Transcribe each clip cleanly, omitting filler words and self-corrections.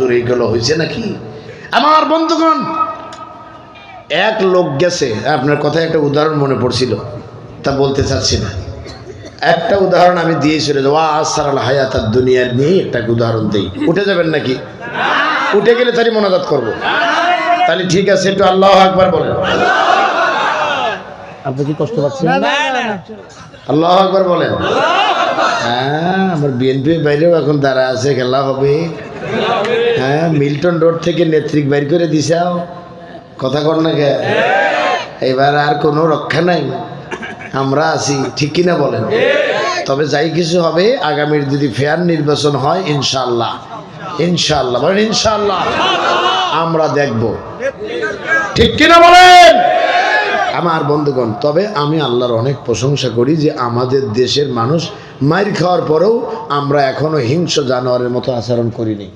হুজুর এইগুলো হয়েছে নাকি? আমার বন্ধুগণ, এক লোক গেছে, আপনার কথায় একটা উদাহরণ মনে পড়ছিল, তা বলতে চাচ্ছি না। একটা উদাহরণ আমি দিয়েছিল, ওয়াসারাল হায়াতাদ দুনিয়া নিয়ে একটা উদাহরণ দিই। উঠে যাবেন নাকি? উঠে গেলে তারই মোনাজাত করবো। তাহলে ঠিক আছে, একটু আল্লাহু আকবার বলেন। আপনি কি কষ্ট পাচ্ছেন? আল্লাহু আকবার বলেন। হ্যাঁ, আমার বিএনপি বাইরেও এখন দাঁড়া আছে, খেলা হবে। হ্যাঁ, মিল্টন রোড থেকে নেত্রিক বাইর করে দিছাও, কথা কর না কে? এবার আর কোনো রক্ষা নাই, আমরা আছি, ঠিক কিনা বলেন? তবে যাই কিছু হবে, আগামীর যদি ফেয়ার নির্বাচন হয়, ইনশাআল্লাহ, ইনশাআল্লাহ বলেন, ইনশাআল্লাহ আমরা দেখব, ঠিক কিনা বলেন আমার বন্ধুগণ। তবে আমি আল্লাহর অনেক প্রশংসা করি যে আমাদের দেশের মানুষ মাইর খাওয়ার পরেও আমরা এখনো হিংস্র জানোয়ারের মতো আচরণ করিনি।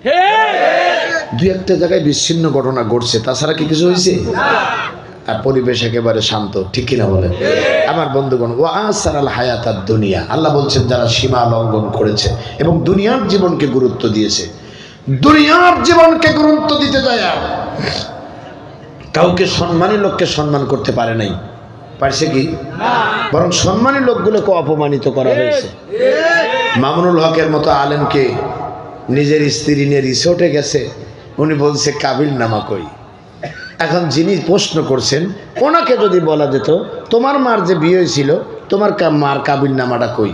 দুই একটা জায়গায় বিচ্ছিন্ন ঘটনা ঘটছে, তাছাড়া কি কিছু হয়েছে? আর পরিবেশ একেবারে শান্ত, ঠিক কিনা বলেন আমার বন্ধুগণ। ওয়াসারাল হায়াতাদ দুনিয়া, আল্লাহ বলছেন যারা সীমা লঙ্ঘন করেছে এবং দুনিয়ার জীবনকে গুরুত্ব দিয়েছে, দুনিয়ার জীবনকে গুরুত্ব দিতে যায় কাউকে সম্মানী লোককে সম্মান করতে পারে নাই, পারছে কি? বরং সম্মানী লোকগুলোকে অপমানিত করা হয়েছে। মামুনুল হকের মতো আলেমকে নিজের স্ত্রী নিয়ে রিসোর্টে গেছে, উনি বলছে কাবিল নামা কই। এখন যিনি প্রশ্ন করছেন, ওনাকে যদি বলা যেত তোমার মার যে বিয়ে হয়েছিল, তোমার মার কাবিল নামাটা কই,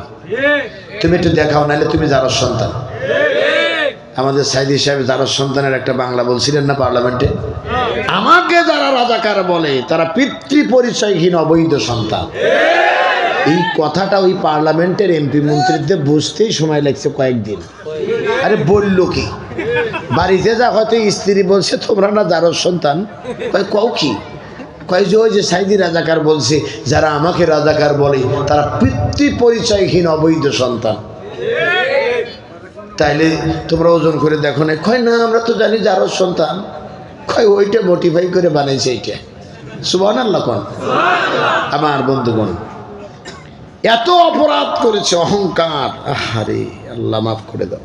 তুমি একটু দেখাও, নাহলে তুমি যারা সন্তান। আমাদের সাইদি সাহেব যারা সন্তানের একটা বাংলা বলছিলেন না পার্লামেন্টে, আমাকে যারা রাজাকার বলে তারা পিতৃ পরিচয়হীন অবৈধ সন্তান। এই কথাটা ওই পার্লামেন্টের এমপি মন্ত্রীদের বুঝতেই সময় লাগছে কয়েকদিন। আরে বললো কি, বাড়িতে যা হয়তো স্ত্রী বলছে তোমরা না যারা সন্তান, কও কি, কয় যে ওই যে সাইদি রাজাকার বলছে যারা আমাকে রাজাকার বলে তারা পিতৃ পরিচয়হীন অবৈধ সন্তান। তাইলে তোমরা ওজন করে দেখো না? কয় না, আমরা তো জানি যারও সন্তান। কয় ওইটা মোটিফাই করে বানাইছে এইটা। সুবহানাল্লাহ কোন আমার বন্ধুগণ, এত অপরাধ করেছে, অহংকার। আহারে আল্লাহ মাফ করে দাও।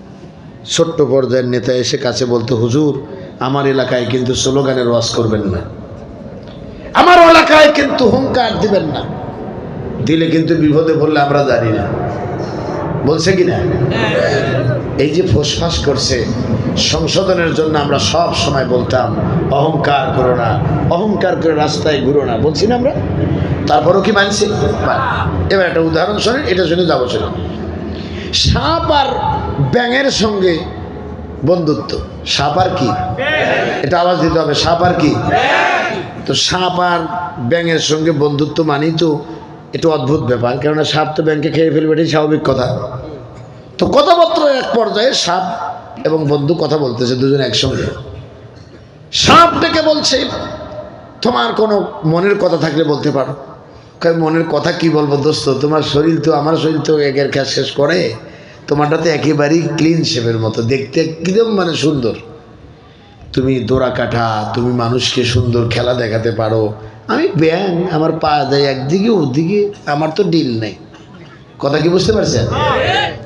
ছোট্ট পর্যায়ের নেতা এসে কাছে বলতে, হুজুর আমার এলাকায় কিন্তু স্লোগানের ওয়াজ করবেন না, আমার এলাকায় কিন্তু হুঙ্কার দিবেন না, দিলে কিন্তু বিপদে পড়লে আমরা জানি না। বলছে কিনা? এই যে ফোসফাস করছে, সংশোধনের জন্য আমরা সব সময় বলতাম অহংকার করো না, অহংকার করে রাস্তায় ঘুরো না, বলছি না আমরা? তারপরও কি মানছি? এবার একটা উদাহরণ শোনেন, এটা শুনে যাবো। শুনে, সাপ আর ব্যাঙের সঙ্গে বন্ধুত্ব। সাপ আর কি? এটা আওয়াজ দিতে হবে, সাপ আর কি? তো সাপ আর ব্যাঙের সঙ্গে বন্ধুত্ব মানি তো একটু অদ্ভুত ব্যাপার, কেননা সাপ তো ব্যাঙকে খেয়ে ফেলবে, এটাই স্বাভাবিক কথা। তো কথাবার্তা এক পর্যায়ে সাপ এবং বন্ধু কথা বলতেছে দুজন একসঙ্গে। সাপ ডেকে বলছে, তোমার কোনো মনের কথা থাকলে বলতে পারো। কয় মনের কথা কি বলবো দোস্ত, তোমার শরীর তো আমার শরীর তো একের কাজ শেষ করে, তোমারটা তো একেবারেই ক্লিন শেপের মতো, দেখতে একদম মানে সুন্দর, তুমি দোড়া কাঠা, তুমি মানুষকে সুন্দর খেলা দেখাতে পারো। আমি ব্যাং, আমার পা যায় একদিকে ওদিকে, আমার তো ডিল নেই। কথা কি বুঝতে পারছেন?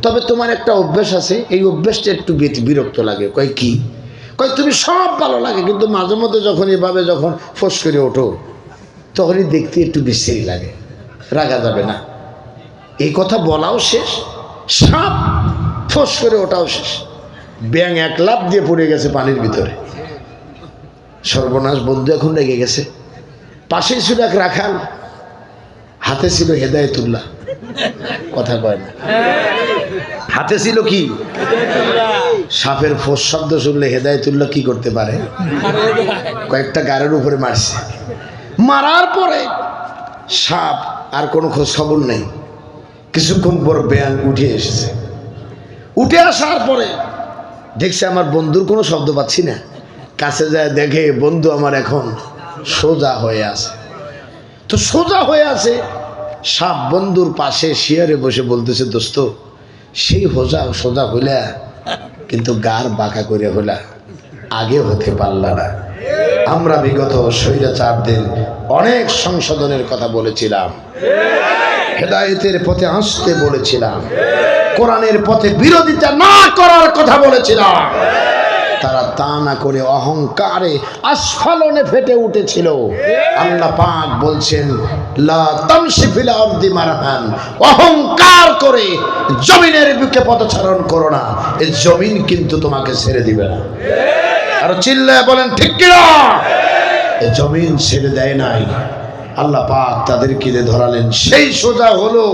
তবে তোমার একটা অভ্যাস আছে, এই অভ্যাসটা একটু বিরক্ত লাগে। কয় কি? কয় তুমি সব ভালো লাগে, কিন্তু মাঝে মধ্যে যখন এভাবে যখন ফোঁস করে ওঠো তখনই দেখতে একটু বিশ্রী লাগে, রাগা যাবে না। এই কথা বলাও শেষ, সাপ ফোঁস করে ওঠাও শেষ, ব্যাং এক লাফ দিয়ে পড়ে গেছে পানির ভিতরে। সর্বনাশ, বন্ধু এখন রেগে গেছে। পাশেই ছিল এক রাখাল, হাতে ছিল হেদায়েতুল্লাহ। কথা কয় না, হাতে ছিল কি? সাপের ফোঁস শব্দ শুনলে হেদায়েতুল্লাহ কি করতে পারে? কয়েকটা গাড়ির উপরে মারছে। মারার পরে সাপ আর কোনো খোঁজ খবর নেই। কিছুক্ষণ পর ব্যাং উঠে এসেছে। উঠে আসার পরে দেখছে আমার বন্ধুর কোনো শব্দ পাচ্ছি না। কাছে যায় দেখে বন্ধু আমার এখন সোজা হয়ে আছে। তো সোজা হয়ে আছে, সাপ বন্ধুর পাশে শিয়ারে বসে বলতেছে, দোস্ত সেই সোজা হইলা, কিন্তু গার বাঁকা করে হইলা, আগে হতে পারলা না। আমরা বিগত স্বৈরাচারদের অনেক সংশোধনের কথা বলেছিলাম, হেদায়েতের পথে আসতে বলেছিলাম, কোরআনের পথে বিরোধিতা না করার কথা বলেছিলাম, তারা তা না করে অহংকারে আস্ফালনে ফেটে উঠেছিল। আল্লাহ পাক বলছেন লা তামশি ফিল আরদি মারহান, অহংকার করে জমিনের বুকে পদচারণ করো না, এই জমিন কিন্তু তোমাকে ছেড়ে দিবে না। আর চিল্লায় বলেন ঠিক কিনা? এই জমিন ছেড়ে দেয় নাই, আল্লাহ পাক তাদেরকে ধরালেন, সেই সোজা হলো,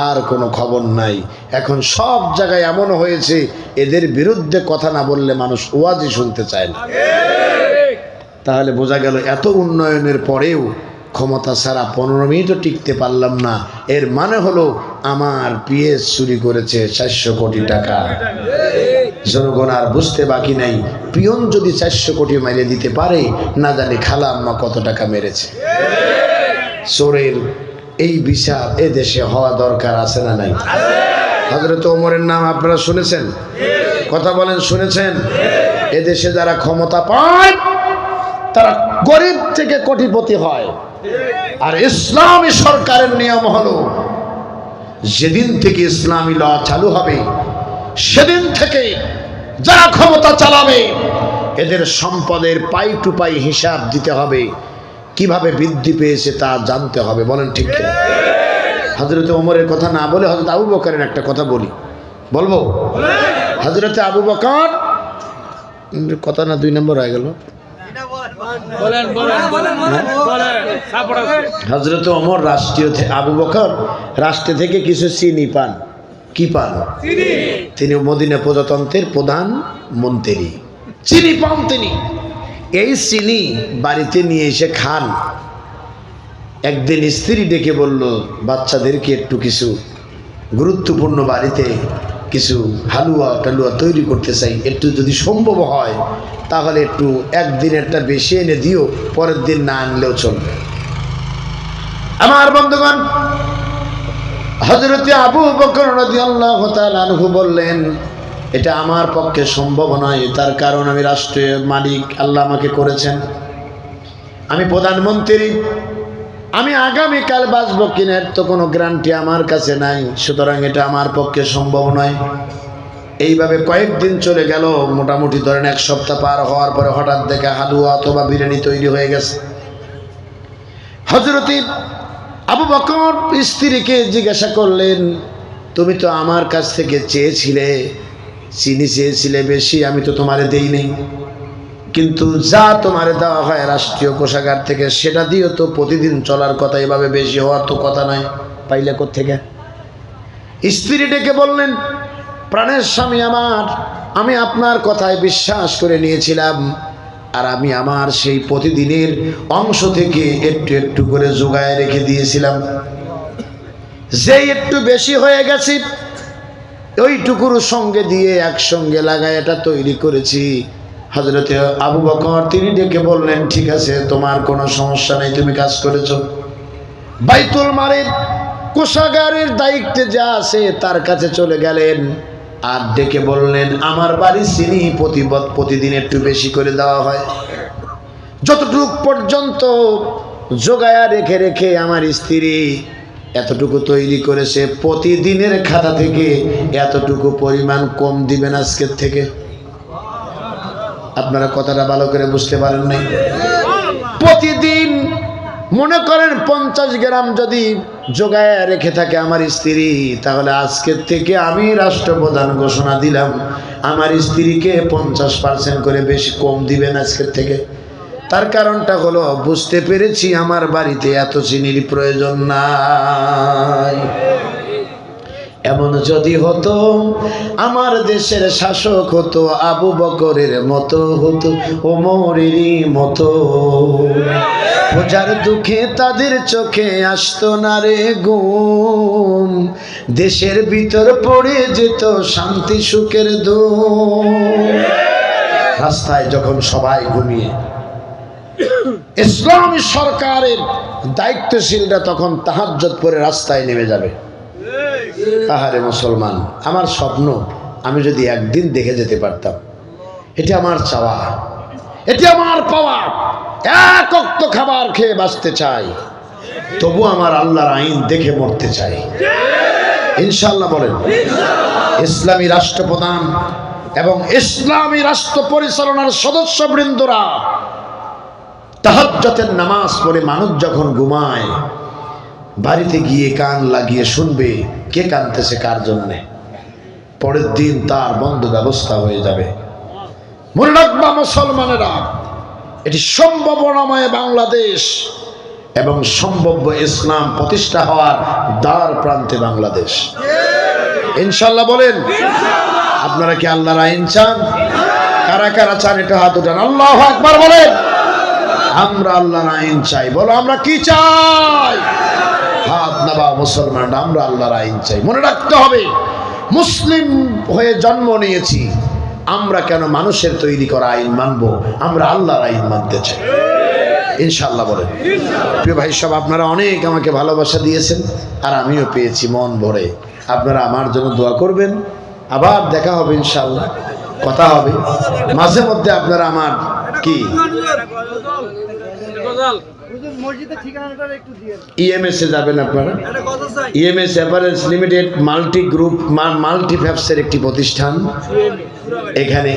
আর কোনো খবর নাই। এখন সব জায়গায় এমন হয়েছে এদের বিরুদ্ধে কথা না বললে মানুষ ওয়াজই শুনতে চায় না। তাহলে বোঝা গেল এত উন্নয়নের পরেও ক্ষমতা ছাড়া 15 মিনিটও টিকতে পারলাম না, এর মানে হলো আমার পিএস চুরি করেছে 400 কোটি টাকা। জনগণ আর বুঝতে বাকি নাই, পিয়ন যদি 400 কোটি মারিয়ে দিতে পারে, না জানি খালা আম্মা কত টাকা মেরেছে। চোরের এই বিচার এ দেশে হওয়া দরকার আছে না নাই? হযরত ওমরের নাম আপনারা শুনেছেন? কথা বলেন, শুনেছেন? এদেশে যারা ক্ষমতা পায় তারা গরিব থেকে কোটিপতি হয়। আর ইসলামী সরকারের নিয়ম হলো, যেদিন থেকে ইসলামী ল চালু হবে সেদিন থেকে যারা ক্ষমতা চালাবে এদের সম্পদের পাই টু পাই হিসাব দিতে হবে, কিভাবে বৃদ্ধি পেয়েছে তা জানতে হবে। বলেন ঠিক কিনা? হযরত ওমরের কথা না বলে হযরত আবু বকরের একটা কথা বলবো। হযরত আবু বকর, কথা না 2 নম্বর হয়ে গেল। হযরত ওমর রাষ্ট্রীয়, আবু বকর রাষ্ট্র থেকে কিছু চিনি পান। কি পান? তিনি মদিনা প্রজাতন্ত্রের প্রধান মন্ত্রী, চিনি পান তিনি। এই চিনি বাড়িতে নিয়ে এসে খান। একদিন স্ত্রী ডেকে বলল, বাচ্চাদেরকে একটু কিছু গুরুত্বপূর্ণ বাড়িতে কিছু হালুয়া টালুয়া তৈরি করতে চাই, একটু যদি সম্ভব হয় তাহলে একটু একদিনেরটা বেশি এনে দিও, পরের দিন না আনলেও চলবে। আমার বন্ধুগণ, হযরত আবু বকর রাদিয়াল্লাহু তাআলা আনহু বললেন, এটা আমার পক্ষে সম্ভব নয়, তার কারণ আমি রাষ্ট্রের মালিক, আল্লাহ আমাকে করেছেন, আমি প্রধানমন্ত্রী, আমি আগামীকাল বাঁচবো কিনা তো কোনো গ্যারান্টি আমার কাছে নাই, সুতরাং এটা আমার পক্ষে সম্ভব নয়। এইভাবে কয়েকদিন চলে গেল, মোটামুটি ধরেন 1 সপ্তাহ পার হওয়ার পরে হঠাৎ দেখে হালুয়া অথবা বিরিয়ানি তৈরি হয়ে গেছে। হযরত আবু বকর স্ত্রীকে জিজ্ঞাসা করলেন, তুমি তো আমার কাছ থেকে চেয়েছিলে, চিনি চেয়েছিলে বেশি, আমি তো তোমারে দেই নাই, কিন্তু যা তোমারে দেওয়া হয় রাষ্ট্রীয় কোষাগার থেকে সেটা দিয়েও তো প্রতিদিন চলার কথা, এভাবে বেশি হওয়ার তো কথা নয়, পাইলে কোত্থেকে? স্ত্রী ডেকে বললেন, প্রাণের স্বামী আমার, আমি আপনার কথায় বিশ্বাস করে নিয়েছিলাম, আর আমি আমার সেই প্রতিদিনের অংশ থেকে একটু একটু করে জোগায় রেখে দিয়েছিলাম, যে একটু বেশি হয়ে গেছে ওইটুকুর সঙ্গে দিয়ে একসঙ্গে লাগায় এটা তৈরি করেছি। হযরত আবু বকর তিনি ডেকে বললেন, ঠিক আছে, তোমার কোনো সমস্যা নেই, তুমি কাজ করেছো। বাইতুল মালের কোষাগারের দায়িত্বে যা আছে তার কাছে চলে গেলেন, আর ডেকে বললেন, আমার বাড়ির চিনি প্রতিদিন একটু বেশি করে দেওয়া হয়, যতটুক পর্যন্ত জোগায়া রেখে রেখে আমার স্ত্রী এতটুকু তৈরি করেছে, প্রতিদিনের খাতা থেকে এতটুকু পরিমাণ কম দিবেন আজকের থেকে। আপনারা কথাটা ভালো করে বুঝতে পারেন নাই? প্রতিদিন মনে করেন 50 গ্রাম যদি জোগায় রেখে থাকে আমার স্ত্রী, তাহলে আজকের থেকে আমি রাষ্ট্রপ্রধান ঘোষণা দিলাম, আমার স্ত্রীকে 50% করে বেশি কম দিবেন আজকের থেকে। তার কারণটা হলো, বুঝতে পেরেছি আমার বাড়িতে এত চিনির প্রয়োজন নাই। এমন যদি হতো আমার দেশের শাসক হতো আবু বকরের মতো, হতো ওমরেরই মতো, প্রজার দুঃখে তাদের চোখে আসতো না রে ঘুম, দেশের ভিতর পড়ে যেত শান্তি সুখের ধুম। রাস্তায় যখন সবাই ঘুমিয়ে, ইসলামী সরকারের দায়িত্বশীলরা তখন তাহাজ্জুদ পড়ে রাস্তায় নেমে যাবে। আহারে মুসলমান, আমার স্বপ্ন আমি যদি একদিন দেখে যেতে পারতাম, এটা আমার চাওয়া, এটা আমার পাওয়া। এক ওয়াক্ত খাবার খেয়ে বাঁচতে চাই, তবু আমার আল্লাহর আইন দেখে মরতে চাই, ইনশাআল্লাহ। বলেন, ইসলামী রাষ্ট্রপ্রধান এবং ইসলামী রাষ্ট্র পরিচালনার সদস্যবৃন্দরা তাহাজ্জুদের নামাজ পড়ে মানুষ যখন ঘুমায়, বাড়িতে গিয়ে কান লাগিয়ে শুনবে কে কাঁদতেছে কার জন্যে। পরের দিন তার বন্ধ ব্যবস্থা হয়ে যাবে। মনে রাখবা মুসলমানেরা, এটি সম্ভাবনাময় বাংলাদেশ এবং সম্ভাব্য ইসলাম প্রতিষ্ঠা হওয়ার দ্বার প্রান্তে বাংলাদেশ। ইনশাআল্লাহ বলেন। আপনারা কি আল্লাহর আইন চান? কারা কারা চান এটা হাত উঠান, আল্লাহু আকবার বলেন। আমরা আল্লাহর আইন চাই। বলো আমরা কি চাই? হাত নাবা মুসলমান, আমরা আল্লাহর আইন চাই। মনে রাখতে হবে, মুসলিম হয়ে জন্ম নিয়েছি, আমরা কেন মানুষের তৈরি করা আইন মানবো? আমরা আল্লাহর আইন মানতে চাই। ইনশাআল্লাহ বলেন। প্রিয় ভাই সব, আপনারা অনেক আমাকে ভালোবাসা দিয়েছেন আর আমিও পেয়েছি মন ভরে। আপনারা আমার জন্য দোয়া করবেন। আবার দেখা হবে ইনশাআল্লাহ, কথা হবে মাঝে মধ্যে। আপনারা আমার কি ইএমএস এ যাবেন আপনারা। EMS average limited multi group multi ফ্যাপসের একটি প্রতিষ্ঠান। এখানে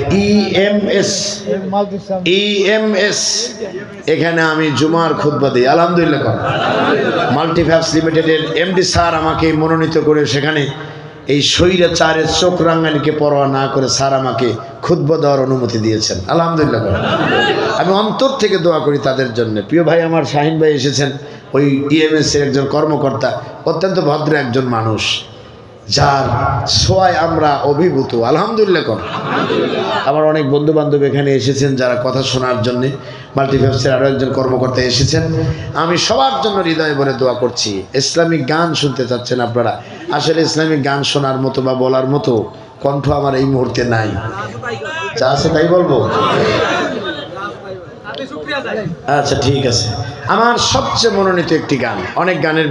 ইএমএস এখানে আমি জুমার খুতবা দিই, আলহামদুলিল্লাহ। মাল্টি ফ্যাপস লিমিটেডের এমডি স্যার আমাকে মনোনীত করে সেখানে এই স্বৈরাচারের চোখ রাঙ্গানিকে পরোয়া না করে স্যার আমাকে খুতবা দেওয়ার অনুমতি দিয়েছেন, আলহামদুলিল্লাহ। আমি অন্তর থেকে দোয়া করি তাদের জন্য। প্রিয় ভাই আমার শাহিন ভাই এসেছেন, ওই ইএমএস এর একজন কর্মকর্তা, অত্যন্ত ভদ্র একজন মানুষ, যার ছোঁয়ায় আমরা অভিভূত, আলহামদুলিল্লাহ। আমার অনেক বন্ধু বান্ধব এখানে এসেছেন যারা কথা শোনার জন্য। মাল্টিফ্যাপসের আরও একজন কর্মকর্তা এসেছেন। আমি সবার জন্য হৃদয় ভরে দোয়া করছি। ইসলামিক গান শুনতে চাচ্ছেন আপনারা, আসলে ইসলামিক গান শোনার মতো বা বলার মতো কণ্ঠ আমার এই মুহূর্তে নাই। যা আছে তাই বলবো। আচ্ছা ঠিক আছে। আমার সবচেয়ে মনোনীত একটি গান, অনেক গানের